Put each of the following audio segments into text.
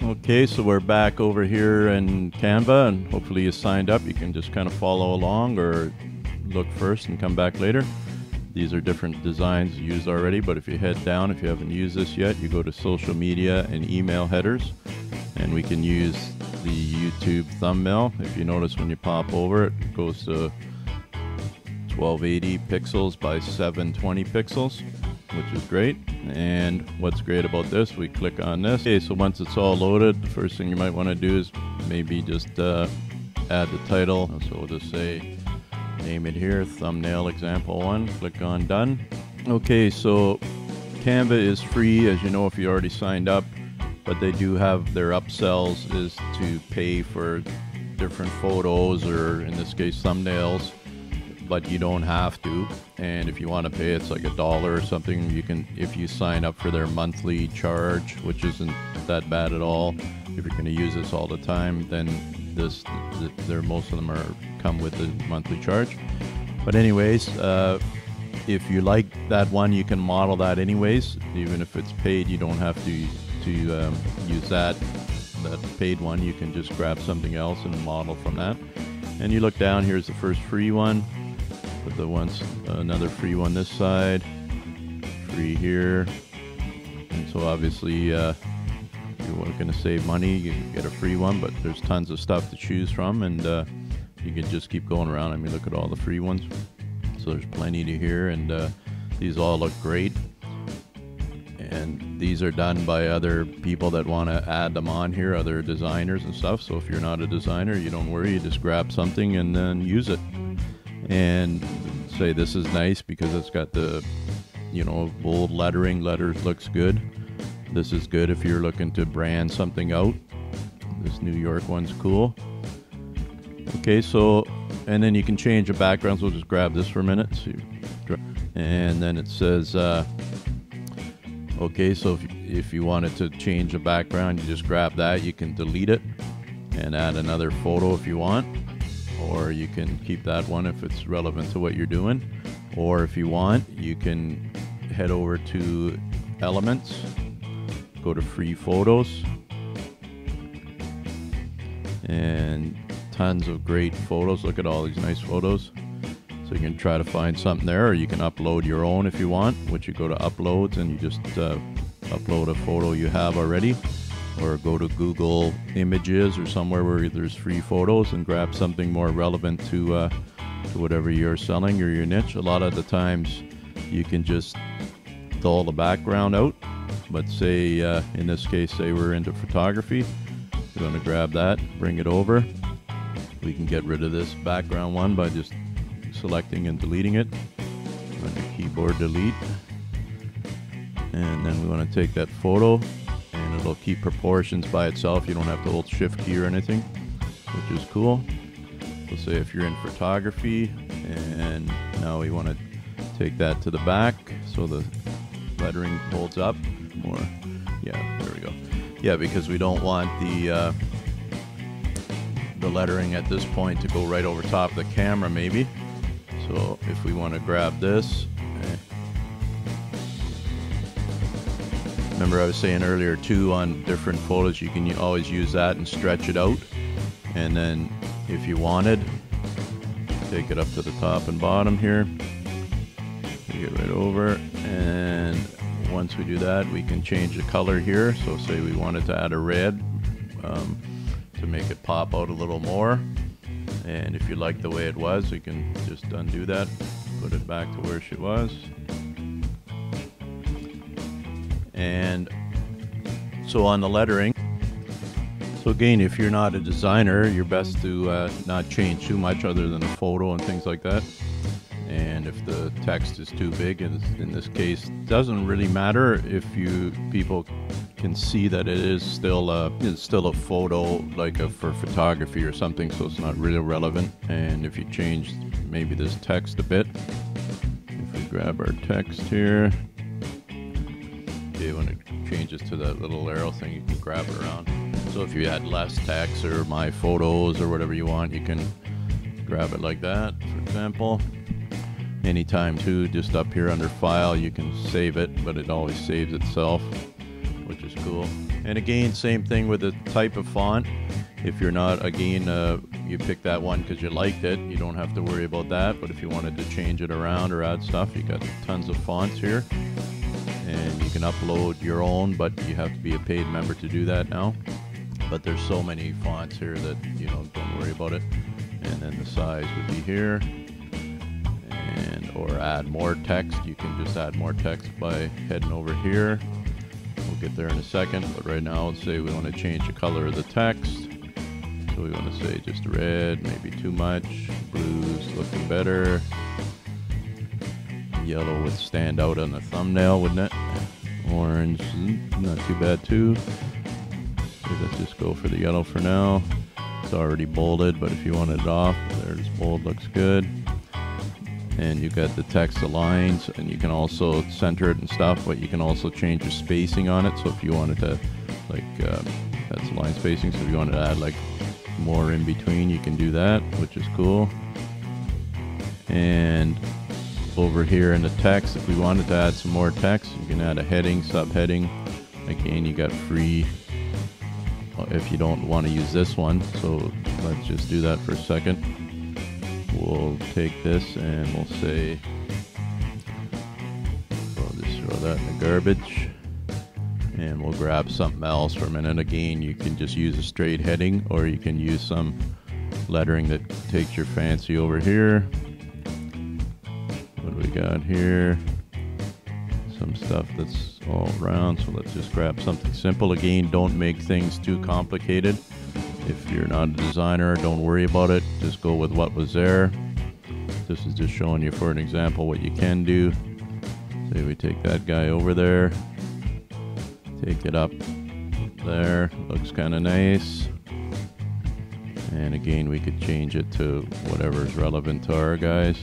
Okay, so we're back over here in Canva, and hopefully you signed up. You can just kind of follow along or look first and come back later. These are different designs used already, but if you head down, if you haven't used this yet, you go to social media and email headers, and we can use the YouTube thumbnail. If you notice when you pop over, it goes to 1280 pixels by 720 pixels, which is great. And what's great about this, we click on this. Okay, so once it's all loaded, the first thing you might want to do is maybe just add the title. So we'll just say, name it here, thumbnail example 1, click on done. Okay, so Canva is free, as you know, if you already signed up, but they do have their upsells is to pay for different photos, or in this case thumbnails, but you don't have to. And if you want to pay, it's like $1 or something. You can, if you sign up for their monthly charge, which isn't that bad at all. If you're going to use this all the time, then most of them come with the monthly charge. But anyways, if you like that one, you can model that anyways. Even if it's paid, you don't have to use that paid one. You can just grab something else and model from that. And you look down, here's the first free one. Put the ones, another free one this side, free here. And so obviously you're going to save money, you can get a free one, but there's tons of stuff to choose from, and you can just keep going around. I mean, look at all the free ones. So there's plenty to here, and these all look great. And these are done by other people that want to add them on here, other designers and stuff. So if you're not a designer, you don't worry, you just grab something and then use it. And say this is nice because it's got the, you know, bold lettering, letters looks good. This is good if you're looking to brand something out. This New York one's cool. Okay, so, and then you can change the backgrounds. We'll just grab this for a minute. And then it says, okay, so if you wanted to change the background, you just grab that. You can delete it and add another photo if you want. Or you can keep that one if it's relevant to what you're doing. Or if you want, you can head over to Elements, go to Free Photos, and tons of great photos. Look at all these nice photos. So you can try to find something there, or you can upload your own if you want, which you go to Uploads and you just upload a photo you have already. Or go to Google Images or somewhere where there's free photos and grab something more relevant to whatever you're selling or your niche. A lot of the times you can just dull the background out, but say in this case, say we're into photography, we're going to grab that, bring it over. We can get rid of this background one by just selecting and deleting it. On your keyboard, delete. And then we want to take that photo, and it'll keep proportions by itself. You don't have to hold shift key or anything, which is cool. So say if you're in photography, and now we want to take that to the back so the lettering holds up, or yeah, there we go. Yeah, because we don't want the lettering at this point to go right over top of the camera maybe. So if we want to grab this, remember I was saying earlier too, on different photos you can always use that and stretch it out, and then if you wanted, take it up to the top and bottom here, take it right over, and once we do that we can change the color here. So say we wanted to add a red to make it pop out a little more, and if you like the way it was, you can just undo that, put it back to where she was. And so on the lettering, so again, if you're not a designer, you're best to not change too much other than a photo and things like that. And if the text is too big, and in this case, doesn't really matter if people can see that it is still a photo, like for photography or something, so it's not really relevant. And if you change maybe this text a bit, if we grab our text here, okay, when it changes to that little arrow thing, you can grab it around. So if you had less text or my photos or whatever you want, you can grab it like that, for example. Anytime too, just up here under File, you can save it, but it always saves itself. which is cool. And again, same thing with the type of font. If you're not, again, you pick that one because you liked it, you don't have to worry about that. But if you wanted to change it around or add stuff, you got tons of fonts here. And you can upload your own, but you have to be a paid member to do that now. But there's so many fonts here that, you know, don't worry about it. And then the size would be here. And or add more text. You can just add more text by heading over here. We'll get there in a second, but right now let's say we want to change the color of the text. So we want to say just red, maybe too much. Blue's looking better. Yellow would stand out on the thumbnail, wouldn't it? Orange, not too bad too. So let's just go for the yellow for now. It's already bolded, but if you want it off, there's bold, looks good. And you got the text aligns, and you can also center it and stuff, but you can also change the spacing on it. So if you wanted to, like, that's line spacing, so if you wanted to add like more in between, you can do that, which is cool. And over here in the text, if we wanted to add some more text, you can add a heading, subheading. Again, you got free if you don't want to use this one. So let's just do that for a second. We'll take this and we'll say, we'll just throw that in the garbage. And we'll grab something else for a minute. Again, you can just use a straight heading, or you can use some lettering that takes your fancy over here. What do we got here? Some stuff that's all round, so let's just grab something simple. Again, don't make things too complicated. If you're not a designer, don't worry about it. Just go with what was there. This is just showing you for an example what you can do. Say we take that guy over there. Take it up there, looks kind of nice. And again, we could change it to whatever is relevant to our guys.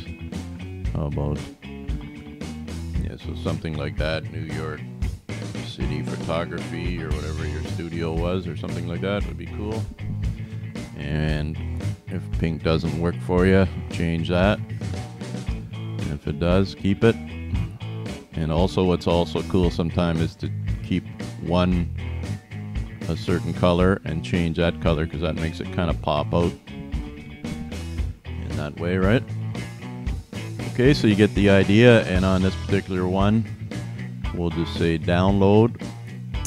How about, yeah, so something like that, New York City photography or whatever your studio was or something like that would be cool. And if pink doesn't work for you, change that. And if it does, keep it. And also what's also cool sometimes is to keep a certain color and change that color, because that makes it kind of pop out in that way, right? Okay, so you get the idea. And on this particular one, we'll just say download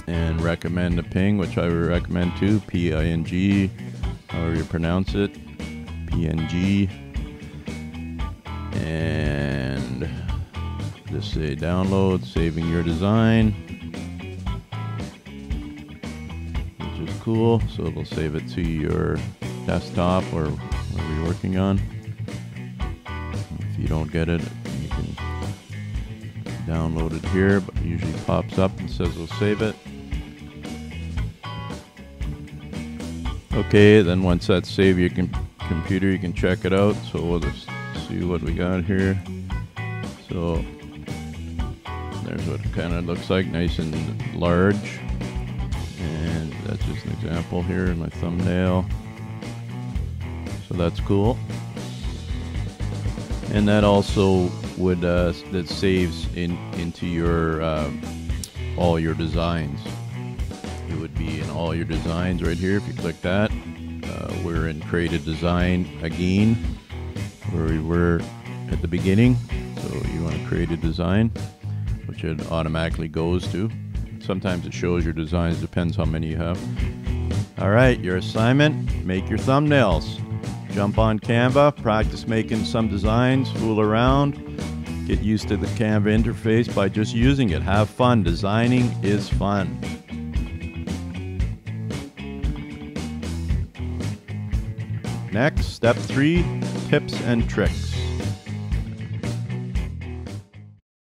and recommend a ping, which I would recommend too, P-I-N-G, however you pronounce it, PNG. And just say download, saving your design. Cool, so it'll save it to your desktop or whatever you're working on. If you don't get it, you can download it here, but it usually pops up and says we'll save it. Okay, then once that's saved your computer, you can check it out. So we'll just see what we got here. So there's what it kind of looks like, nice and large. And that's just an example here in my thumbnail. So that's cool. And that also would that saves into your all your designs. It would be in all your designs right here. If you click that, we're in create a design again, where we were at the beginning. So you want to create a design, which it automatically goes to. Sometimes it shows your designs, depends how many you have. All right, your assignment, make your thumbnails. Jump on Canva, practice making some designs, fool around, get used to the Canva interface by just using it. Have fun, designing is fun. Next, step 3, tips and tricks.